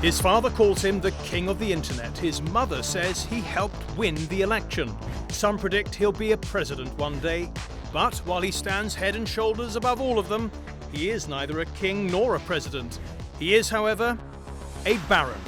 His father calls him the king of the internet. His mother says he helped win the election. Some predict he'll be a president one day. But while he stands head and shoulders above all of them, he is neither a king nor a president. He is, however, a baron.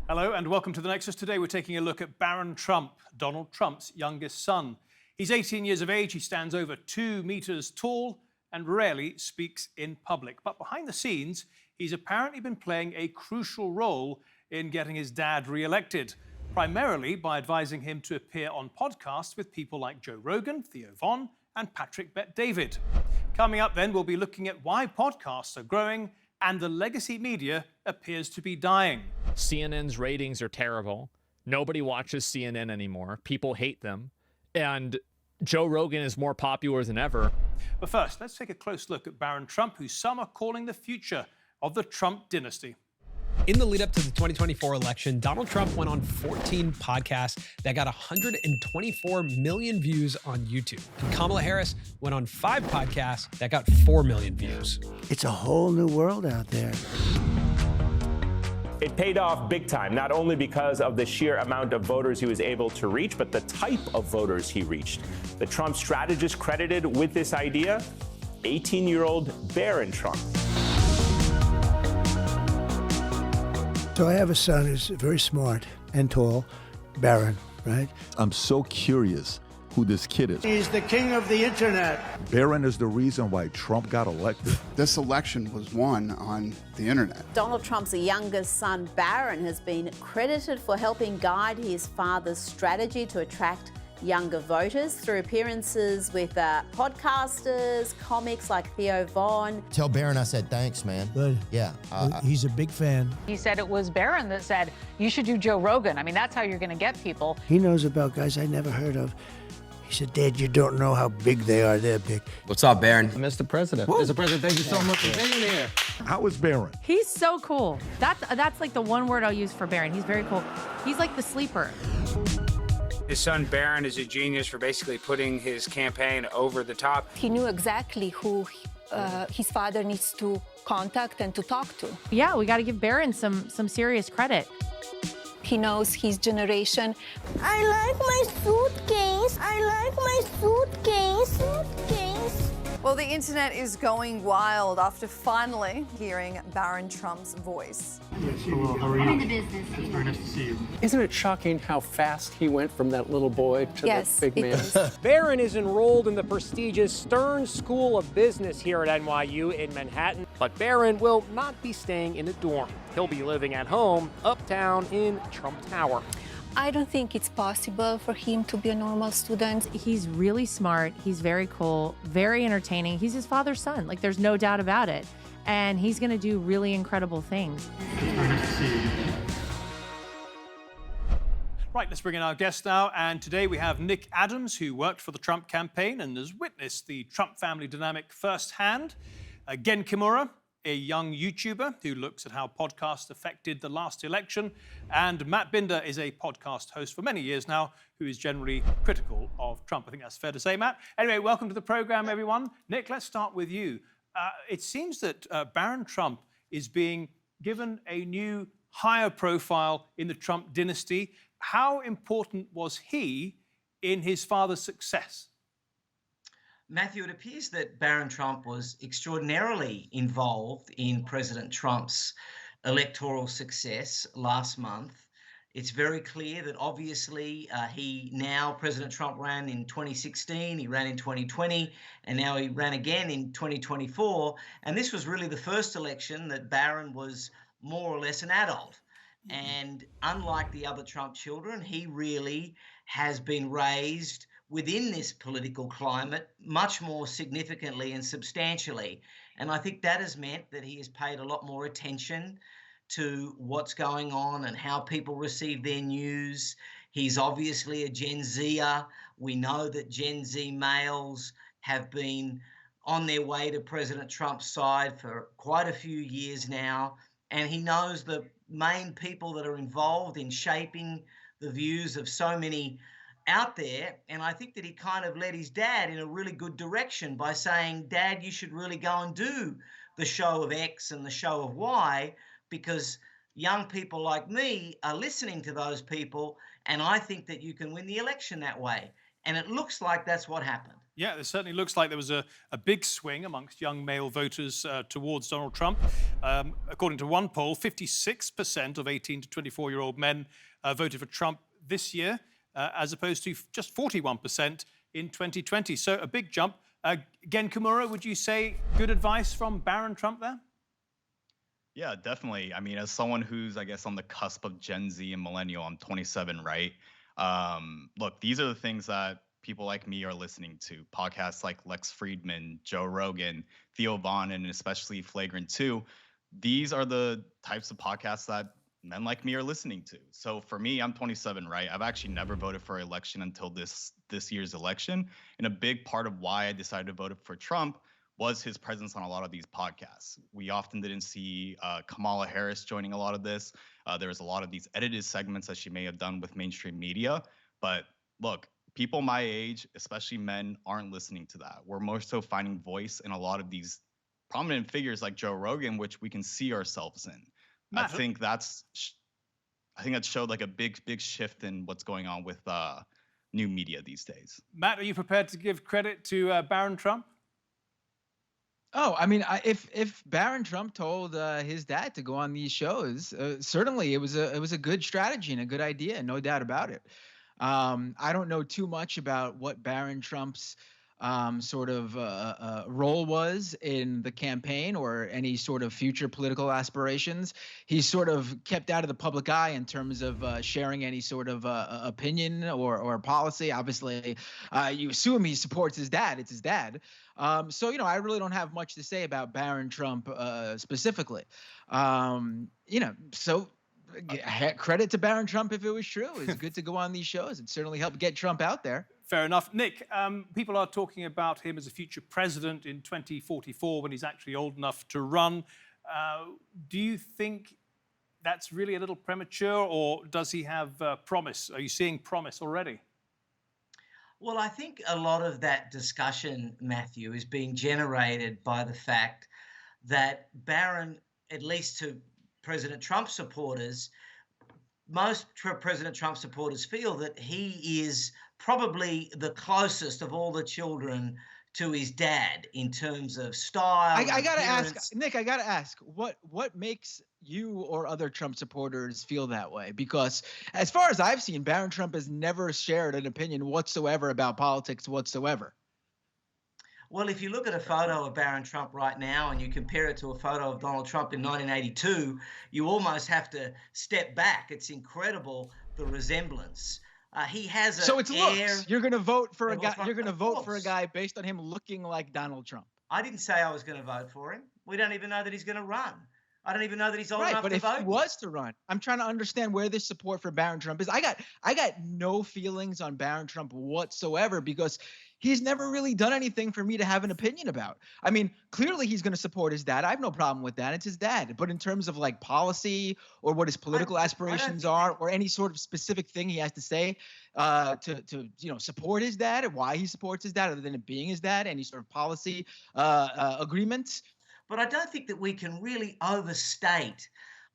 Hello and welcome to the Nexus. Today we're taking a look at Barron Trump, Donald Trump's youngest son. He's 18 years of age, he stands over 2 meters tall and rarely speaks in public. But behind the scenes, he's apparently been playing a crucial role in getting his dad re-elected, primarily by advising him to appear on podcasts with people like Joe Rogan, Theo and Patrick Bet-David. Coming up then, we'll be looking at why podcasts are growing and the legacy media appears to be dying. CNN's ratings are terrible. Nobody watches CNN anymore. People hate them. And Joe Rogan is more popular than ever. But first, let's take a close look at Barron Trump, who some are calling the future of the Trump dynasty. In the lead up to the 2024 election, Donald Trump went on 14 podcasts that got 124 million views on YouTube. And Kamala Harris went on 5 podcasts that got 4 million views. It's a whole new world out there. It paid off big time, not only because of the sheer amount of voters he was able to reach, but the type of voters he reached. The Trump strategist credited with this idea, 18-year-old Barron Trump. So I have a son who's very smart and tall, Barron, right? I'm so curious who this kid is. He's the king of the internet. Barron is the reason why Trump got elected. This election was won on the internet. Donald Trump's youngest son, Barron, has been credited for helping guide his father's strategy to attract younger voters through appearances with podcasters, comics like Theo. Tell Barron I said thanks, man. Good. Yeah. He's a big fan. He said it was Barron that said, you should do Joe Rogan. I mean, that's how you're going to get people. He knows about guys I never heard of. He said, Dad, you don't know how big they are. They're big. What's up, Barron? Mr. President. Mr. President, thank you so much for being here. How is Barron? He's so cool. That's like the one word I'll use for Barron. He's very cool. He's like the sleeper. His son Barron is a genius for basically putting his campaign over the top. He knew exactly who his father needs to contact and to talk to. Yeah, we got to give Barron some serious credit. He knows his generation. I like my suitcase. I like my suitcase. Well, the internet is going wild after finally hearing Barron Trump's voice. Yes, hello, how are you? I'm in the business. It's very nice to see you. Isn't it shocking how fast he went from that little boy to Yes, the big man? Barron is enrolled in the prestigious Stern School of Business here at NYU in Manhattan. But Barron will not be staying in a dorm. He'll be living at home uptown in Trump Tower. I don't think it's possible for him to be a normal student. He's really smart. He's very cool, very entertaining. He's his father's son. Like, there's no doubt about it. And he's going to do really incredible things. It's very nice to see you. Right, let's bring in our guest now. And today we have Nick Adams, who worked for the Trump campaign and has witnessed the Trump family dynamic firsthand. Gen Kimura, a young YouTuber who looks at how podcasts affected the last election. And Matt Binder is a podcast host for many years now who is generally critical of Trump. I think that's fair to say, Matt. Anyway, welcome to the program, everyone. Nick, let's start with you. It seems that Barron Trump is being given a new higher profile in the Trump dynasty. How important was he in his father's success? Matthew, it appears that Barron Trump was extraordinarily involved in President Trump's electoral success last month. It's very clear that obviously President Trump ran in 2016, he ran in 2020, and now he ran again in 2024. And this was really the first election that Barron was more or less an adult. And unlike the other Trump children, he really has been raised within this political climate much more significantly and substantially. And I think that has meant that he has paid a lot more attention to what's going on and how people receive their news. He's obviously a Gen Zer. We know that Gen Z males have been on their way to President Trump's side for quite a few years now. And he knows the main people that are involved in shaping the views of so many out there. And I think that he kind of led his dad in a really good direction by saying, Dad, you should really go and do the show of X and the show of Y, because young people like me are listening to those people, and I think that you can win the election that way. And it looks like that's what happened. Yeah, it certainly looks like there was a big swing amongst young male voters towards Donald Trump. According to one poll, 56% of 18 to 24-year-old men voted for Trump this year, as opposed to just 41% in 2020. So a big jump. Gen Kimura, would you say good advice from Barron Trump there? Yeah, definitely. I mean, as someone who's, I guess, on the cusp of Gen Z and millennial, I'm 27, right? Look, these are the things that people like me are listening to. Podcasts like Lex Friedman, Joe Rogan, Theo and especially Flagrant 2. These are the types of podcasts that men like me are listening to. So for me, I'm 27, right? I've actually never voted for an election until this year's election. And a big part of why I decided to vote for Trump was his presence on a lot of these podcasts. We often didn't see Kamala Harris joining a lot of this. There was a lot of these edited segments that she may have done with mainstream media. But look, people my age, especially men, aren't listening to that. We're more so finding voice in a lot of these prominent figures like Joe Rogan, which we can see ourselves in. I think that showed like a big shift in what's going on with new media these days. Matt, are you prepared to give credit to Barron Trump? Oh, I mean, if Barron Trump told his dad to go on these shows, certainly it was a good strategy and a good idea, no doubt about it. I don't know too much about what Barron Trump's sort of role was in the campaign or any sort of future political aspirations. He's sort of kept out of the public eye in terms of sharing any sort of opinion or policy. Obviously, you assume he supports his dad. It's his dad. So, I really don't have much to say about Barron Trump specifically. So credit to Barron Trump if it was true. It's good to go on these shows. It certainly helped get Trump out there. Fair enough. Nick, people are talking about him as a future president in 2044 when he's actually old enough to run. Do you think that's really a little premature, or does he have promise? Are you seeing promise already? Well, I think a lot of that discussion, Matthew, is being generated by the fact that Barron, at least to President Trump supporters, most President Trump supporters feel that he is probably the closest of all the children to his dad in terms of style. I gotta ask, Nick, what makes you or other Trump supporters feel that way? Because as far as I've seen, Barron Trump has never shared an opinion whatsoever about politics whatsoever. Well, if you look at a photo of Barron Trump right now and you compare it to a photo of Donald Trump in 1982, you almost have to step back. It's incredible, the resemblance. He has a so it's air. Looks. You're going to vote for a guy. You're going to vote for a guy based on him looking like Donald Trump. I didn't say I was going to vote for him. We don't even know that he's going to run. I don't even know that he's old enough to vote. But if he was to run, I'm trying to understand where this support for Barron Trump is. I got no feelings on Barron Trump whatsoever because he's never really done anything for me to have an opinion about. I mean, clearly he's going to support his dad. I have no problem with that. It's his dad. But in terms of like policy or what his political aspirations are or any sort of specific thing he has to say to support his dad and why he supports his dad other than it being his dad, any sort of policy agreements. But I don't think that we can really overstate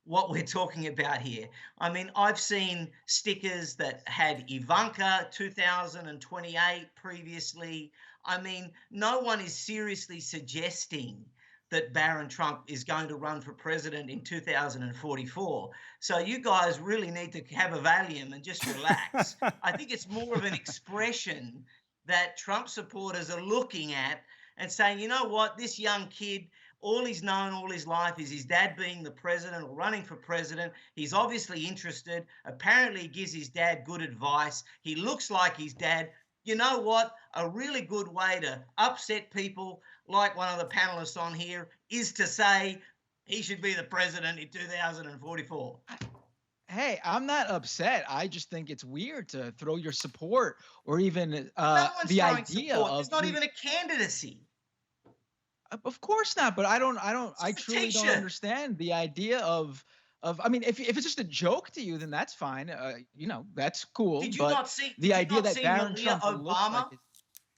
what we're talking about here. I mean, I've seen stickers that had Ivanka 2028 previously. I mean, no one is seriously suggesting that Barron Trump is going to run for president in 2044. So you guys really need to have a Valium and just relax. I think it's more of an expression that Trump supporters are looking at and saying, you know what, this young kid, all he's known all his life is his dad being the president or running for president. He's obviously interested. Apparently he gives his dad good advice. He looks like his dad. You know what? A really good way to upset people like one of the panelists on here is to say he should be the president in 2044. Hey, I'm not upset. I just think it's weird to throw your support or even the idea of it's not even a candidacy. Of course not, but I truly don't understand the idea of I mean, if it's just a joke to you, then that's fine. That's cool. Did you but not see the idea that Barron Trump Obama? Like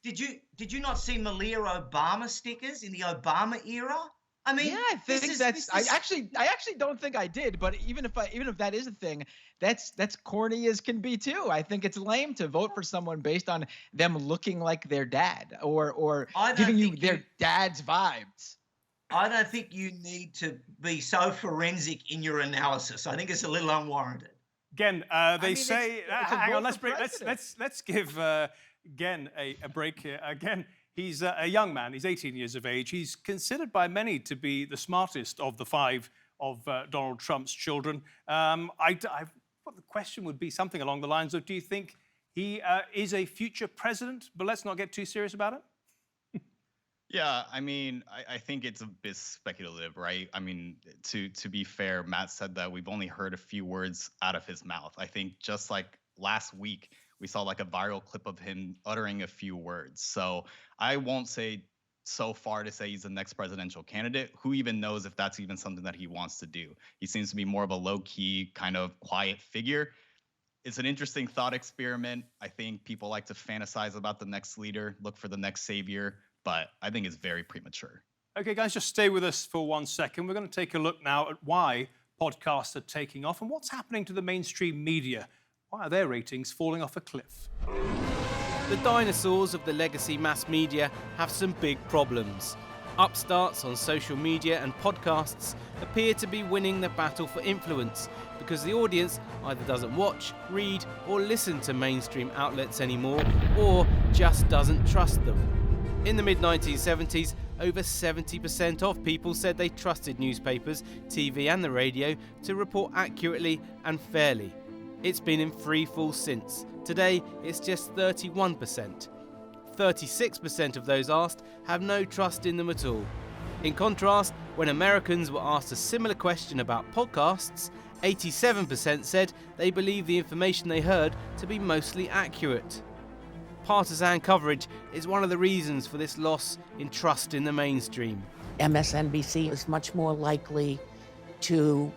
did you not see Malia Obama stickers in the Obama era? I mean, yeah, I think I actually don't think I did, but even if that is a thing, that's corny as can be too. I think it's lame to vote for someone based on them looking like their dad or giving you their dad's vibes. I don't think you need to be so forensic in your analysis. I think it's a little unwarranted. Gen, say. Hang on, let's give Gen a break here. Gen, he's a young man. He's 18 years of age. He's considered by many to be the smartest of the 5 of Donald Trump's children. The question would be something along the lines of: do you think he is a future president? But let's not get too serious about it. Yeah, I mean, I think it's a bit speculative, right? I mean, to be fair, Matt said that we've only heard a few words out of his mouth. I think just like last week, we saw like a viral clip of him uttering a few words. So I won't say so far to say he's the next presidential candidate. Who even knows if that's even something that he wants to do? He seems to be more of a low-key, kind of quiet figure. It's an interesting thought experiment. I think people like to fantasize about the next leader, look for the next savior, but I think it's very premature. Okay, guys, just stay with us for 1 second. We're going to take a look now at why podcasts are taking off and what's happening to the mainstream media. Why are their ratings falling off a cliff? The dinosaurs of the legacy mass media have some big problems. Upstarts on social media and podcasts appear to be winning the battle for influence because the audience either doesn't watch, read, or listen to mainstream outlets anymore, or just doesn't trust them. In the mid-1970s, over 70% of people said they trusted newspapers, TV and the radio to report accurately and fairly. It's been in free fall since. Today, it's just 31%. 36% of those asked have no trust in them at all. In contrast, when Americans were asked a similar question about podcasts, 87% said they believe the information they heard to be mostly accurate. Partisan coverage is one of the reasons for this loss in trust in the mainstream. MSNBC is much more likely to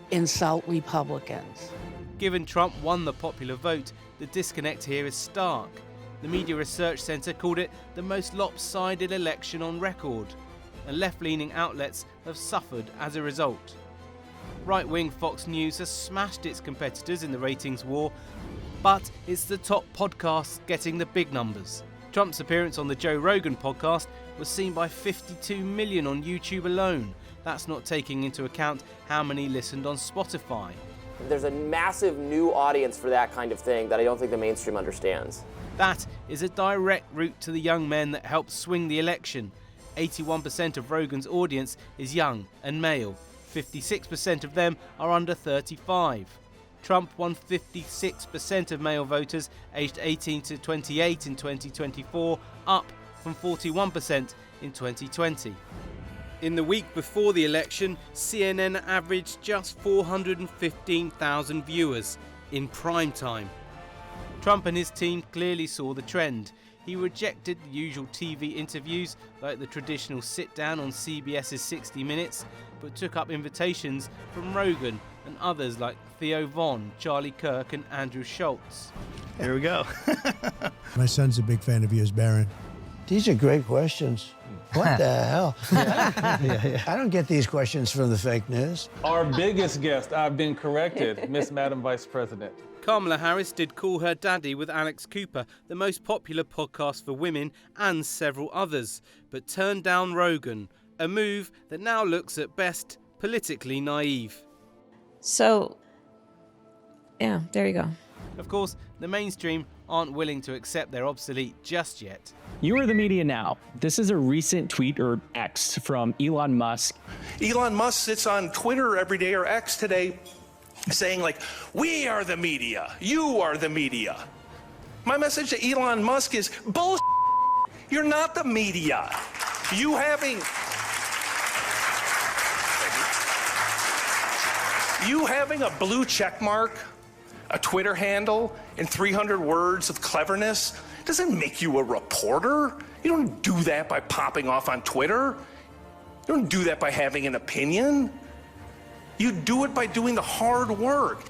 insult Republicans. Given Trump won the popular vote, the disconnect here is stark. The Media Research Center called it the most lopsided election on record, and left-leaning outlets have suffered as a result. Right-wing Fox News has smashed its competitors in the ratings war, but it's the top podcasts getting the big numbers. Trump's appearance on the Joe Rogan podcast was seen by 52 million on YouTube alone. That's not taking into account how many listened on Spotify. There's a massive new audience for that kind of thing that I don't think the mainstream understands. That is a direct route to the young men that helped swing the election. 81% of Rogan's audience is young and male. 56% of them are under 35. Trump won 56% of male voters aged 18 to 28 in 2024, up from 41% in 2020. In the week before the election, CNN averaged just 415,000 viewers in prime time. Trump and his team clearly saw the trend. He rejected the usual TV interviews like the traditional sit-down on CBS's 60 Minutes, but took up invitations from Rogan and others like Theo, Charlie Kirk and Andrew Schultz. There we go. My son's a big fan of yours, Barron. These are great questions. What the hell? I don't get these questions from the fake news. Our biggest guest, I've been corrected, Miss Madam Vice President. Kamala Harris did Call Her Daddy with Alex Cooper, the most popular podcast for women, and several others, but turned down Rogan, a move that now looks at best politically naive. So, yeah, there you go. Of course, the mainstream aren't willing to accept they're obsolete just yet. You are the media now. This is a recent tweet, or X, from Elon Musk. Elon Musk sits on Twitter every day, or X today, saying like, we are the media, you are the media. My message to Elon Musk is, bullshit, you're not the media. You having a blue check mark, a Twitter handle, and 300 words of cleverness doesn't make you a reporter. You don't do that by popping off on Twitter. You don't do that by having an opinion. You do it by doing the hard work.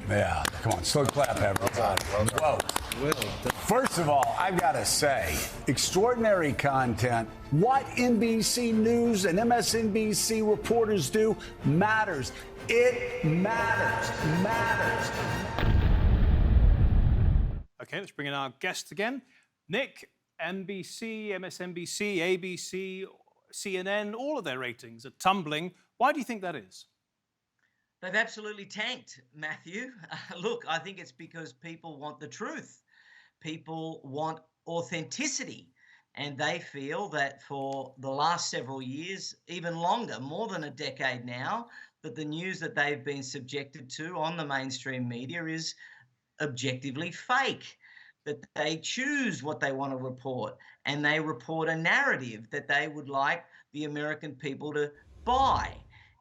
Yeah, come on, slow clap, everyone. Whoa. Well done. First of all, I've got to say, extraordinary content. What NBC News and MSNBC reporters do matters. It matters. Okay, let's bring in our guests again. Nick, NBC, MSNBC, ABC, CNN, all of their ratings are tumbling. Why do you think that is? They've absolutely tanked, Matthew. Look, I think it's because people want the truth. People want authenticity. And they feel that for the last several years, even longer, more than a decade now, that the news that they've been subjected to on the mainstream media is objectively fake, that they choose what they want to report, and they report a narrative that they would like the American people to buy.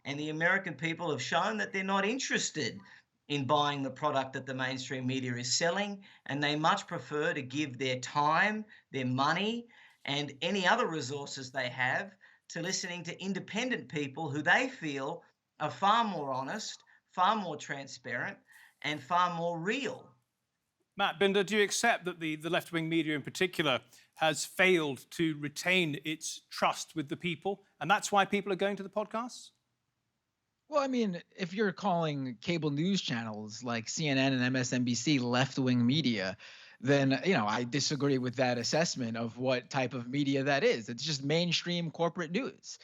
And the American people have shown that they're not interested in buying the product that the mainstream media is selling, and they much prefer to give their time, their money, and any other resources they have to listening to independent people who they feel are far more honest, far more transparent, and far more real. Matt Binder, do you accept that the left-wing media in particular has failed to retain its trust with the people, and that's why people are going to the podcasts? Well, I mean, if you're calling cable news channels like CNN and MSNBC left-wing media, then, I disagree with that assessment of what type of media that is. It's just mainstream corporate news.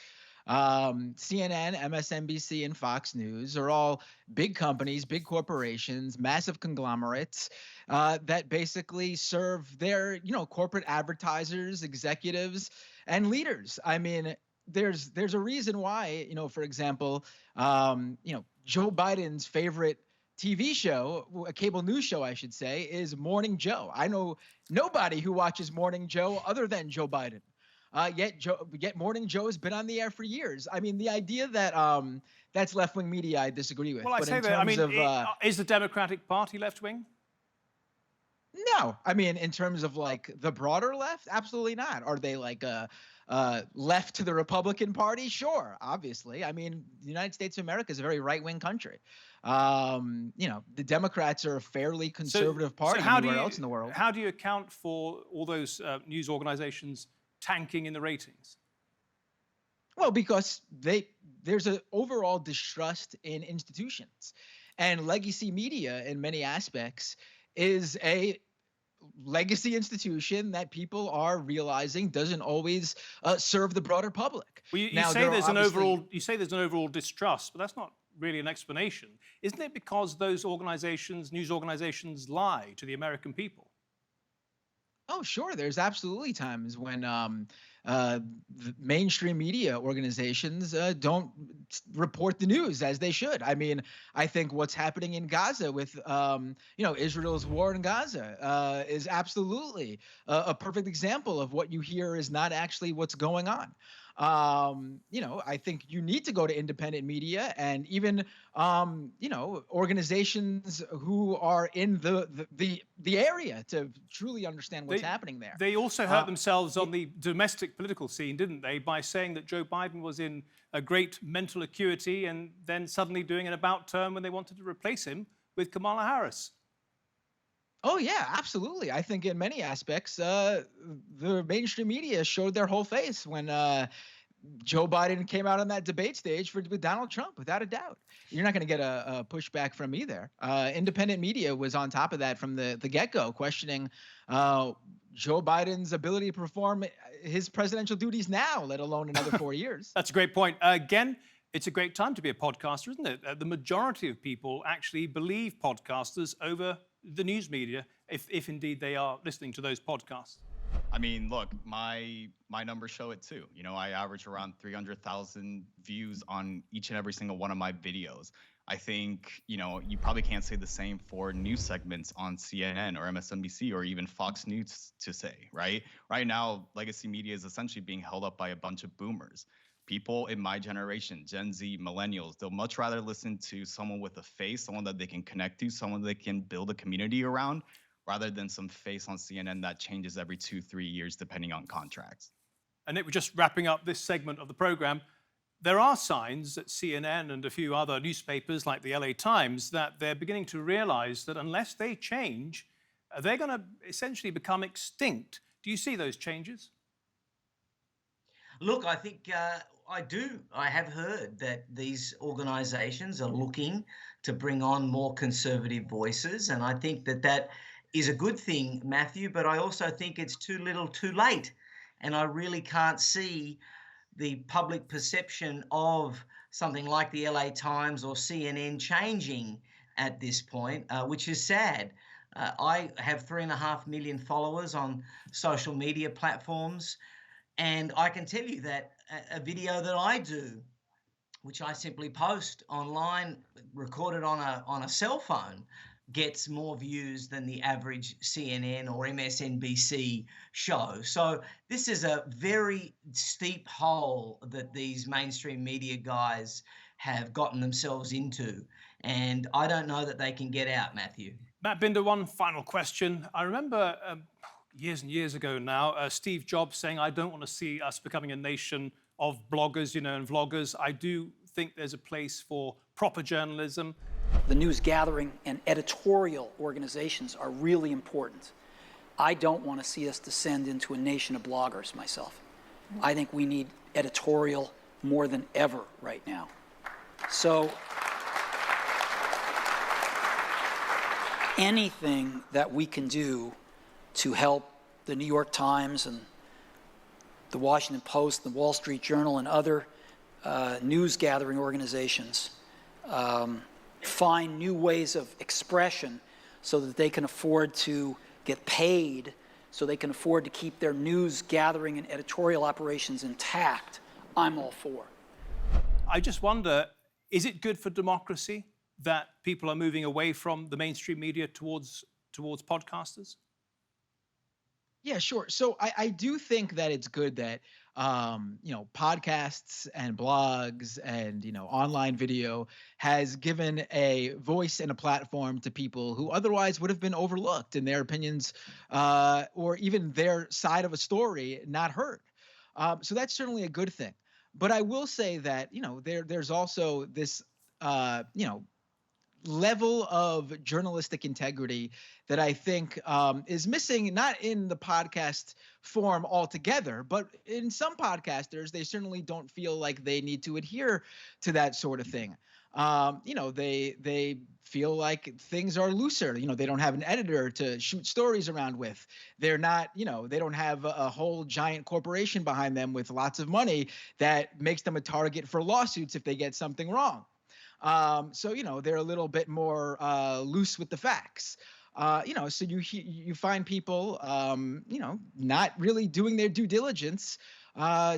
CNN, MSNBC, and Fox News are all big companies, big corporations, massive conglomerates that basically serve their, corporate advertisers, executives, and leaders. I mean, there's a reason why, for example, Joe Biden's favorite TV show, a cable news show, I should say, is Morning Joe. I know nobody who watches Morning Joe other than Joe Biden. Yet Morning Joe has been on the air for years. I mean, the idea that that's left-wing media, I disagree with. Well, I say that. I mean, is the Democratic Party left-wing? No, I mean, in terms of like the broader left, absolutely not. Are they like left to the Republican Party? Sure, obviously. I mean, the United States of America is a very right-wing country. The Democrats are a fairly conservative party anywhere else in the world. How do you account for all those news organizations tanking in the ratings? Well, because there's an overall distrust in institutions, and legacy media in many aspects is a legacy institution that people are realizing doesn't always serve the broader public. Well, you say there's an overall distrust, but that's not really an explanation. Isn't it because those organizations, news organizations, lie to the American people? Oh, sure. There's absolutely times when the mainstream media organizations don't report the news as they should. I mean, I think what's happening in Gaza with, Israel's war in Gaza is absolutely a perfect example of what you hear is not actually what's going on. I think you need to go to independent media and even, organizations who are in the area to truly understand what's happening there. They also hurt themselves on the domestic political scene, didn't they, by saying that Joe Biden was in a great mental acuity and then suddenly doing an about turn when they wanted to replace him with Kamala Harris. Oh, yeah, absolutely. I think in many aspects, the mainstream media showed their whole face when Joe Biden came out on that debate stage with Donald Trump, without a doubt. You're not going to get a pushback from me there. Independent media was on top of that from the get-go, questioning Joe Biden's ability to perform his presidential duties now, let alone another 4 years. That's a great point. Again, it's a great time to be a podcaster, isn't it? The majority of people actually believe podcasters over the news media, if indeed they are listening to those podcasts. I mean, look, my numbers show it too. I average around 300,000 views on each and every single one of my videos. I think, you probably can't say the same for news segments on CNN or MSNBC or even Fox News to say, right? Right now, legacy media is essentially being held up by a bunch of boomers. People in my generation, Gen Z, millennials, they'll much rather listen to someone with a face, someone that they can connect to, someone they can build a community around, rather than some face on CNN that changes every 2-3 years depending on contracts. And Nick, we're just wrapping up this segment of the program. There are signs that CNN and a few other newspapers like the LA Times that they're beginning to realize that unless they change, they're going to essentially become extinct. Do you see those changes? Look, I think I do. I have heard that these organisations are looking to bring on more conservative voices, and I think that that is a good thing, Matthew, but I also think it's too little too late. And I really can't see the public perception of something like the LA Times or CNN changing at this point, which is sad. I have 3.5 million followers on social media platforms, and I can tell you that a video that I do, which I simply post online, recorded on a cell phone, gets more views than the average CNN or MSNBC show. So this is a very steep hole that these mainstream media guys have gotten themselves into. And I don't know that they can get out, Matthew. Matt Binder, one final question. I remember years and years ago now, Steve Jobs saying, I don't want to see us becoming a nation of bloggers, and vloggers. I do think there's a place for proper journalism. The news gathering and editorial organizations are really important. I don't want to see us descend into a nation of bloggers myself. I think we need editorial more than ever right now. So anything that we can do to help the New York Times and the Washington Post, the Wall Street Journal, and other news gathering organizations find new ways of expression so that they can afford to get paid, so they can afford to keep their news gathering and editorial operations intact, I'm all for. I just wonder, is it good for democracy that people are moving away from the mainstream media towards podcasters? Yeah, sure. So I do think that it's good that, podcasts and blogs and, online video has given a voice and a platform to people who otherwise would have been overlooked and their opinions or even their side of a story not heard. So that's certainly a good thing. But I will say that, there's also this, level of journalistic integrity that I think is missing, not in the podcast form altogether, but in some podcasters, they certainly don't feel like they need to adhere to that sort of thing. They feel like things are looser. They don't have an editor to shoot stories around with. They're not, they don't have a whole giant corporation behind them with lots of money that makes them a target for lawsuits if they get something wrong. So they're a little bit more loose with the facts. So you find people, not really doing their due diligence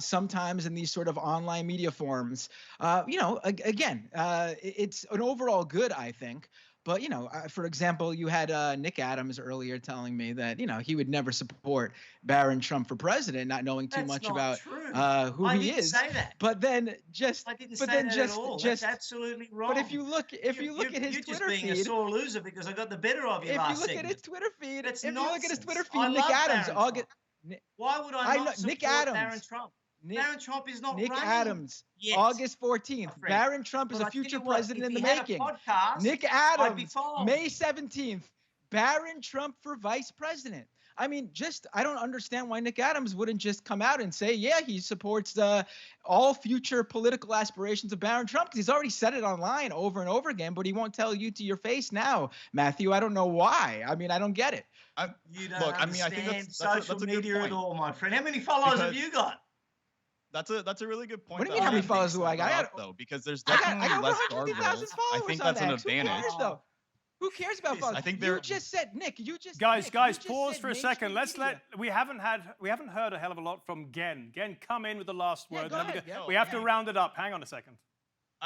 sometimes in these sort of online media forums. Again, it's an overall good, I think. But, for example, you had Nick Adams earlier telling me that, he would never support Barron Trump for president, not knowing too much about who he is. I didn't say that. But then just, I didn't say that at all. That's absolutely wrong. But if you look at his Twitter feed, you're just being a sore loser because I got the better of you last segment. If you look at his Twitter feed, I Nick love Adams, Barron Trump. Why would I not support Barron Trump? Barron Trump is not Nick running Adams, yet. August 14th. Barron Trump is a future president in the making. Nick Adams, May 17th. Barron Trump for vice president. I mean, I don't understand why Nick Adams wouldn't just come out and say, yeah, he supports all future political aspirations of Barron Trump, because he's already said it online over and over again, but he won't tell you to your face now, Matthew. I don't know why. I mean, I don't get it. You don't understand I think social media at all, my friend. How many followers have you got? That's a really good point. What do you mean, how many followers do I got? Though, because there's definitely less guardrails. I think that's an advantage. Who cares about followers? I think you just said, Nick. Guys, pause for a second. We haven't heard a hell of a lot from Gen. Gen, come in with the last word. We have to round it up. Hang on a second.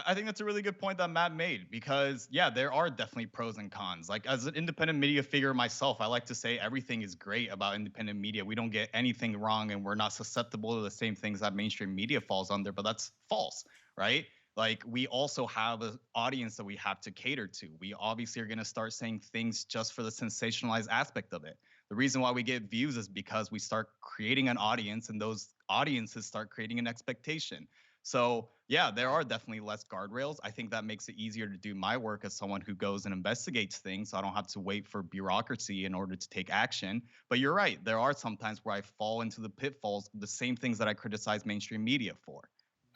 I think that's a really good point that Matt made, because there are definitely pros and cons. Like, as an independent media figure myself, I like to say everything is great about independent media. We don't get anything wrong, and we're not susceptible to the same things that mainstream media falls under, but that's false, right? Like, we also have an audience that we have to cater to. We obviously are going to start saying things just for the sensationalized aspect of it. The reason why we get views is because we start creating an audience, and those audiences start creating an expectation. So Yeah, there are definitely less guardrails. I think that makes it easier to do my work as someone who goes and investigates things, so I don't have to wait for bureaucracy in order to take action. But you're right, there are some times where I fall into the pitfalls of the same things that I criticize mainstream media for.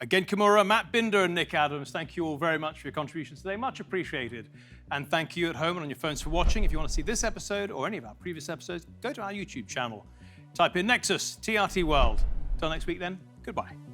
Again, Kimura, Matt Binder, and Nick Adams, thank you all very much for your contributions today. Much appreciated. And thank you at home and on your phones for watching. If you want to see this episode or any of our previous episodes, go to our YouTube channel. Type in Nexus, TRT World. Till next week then, goodbye.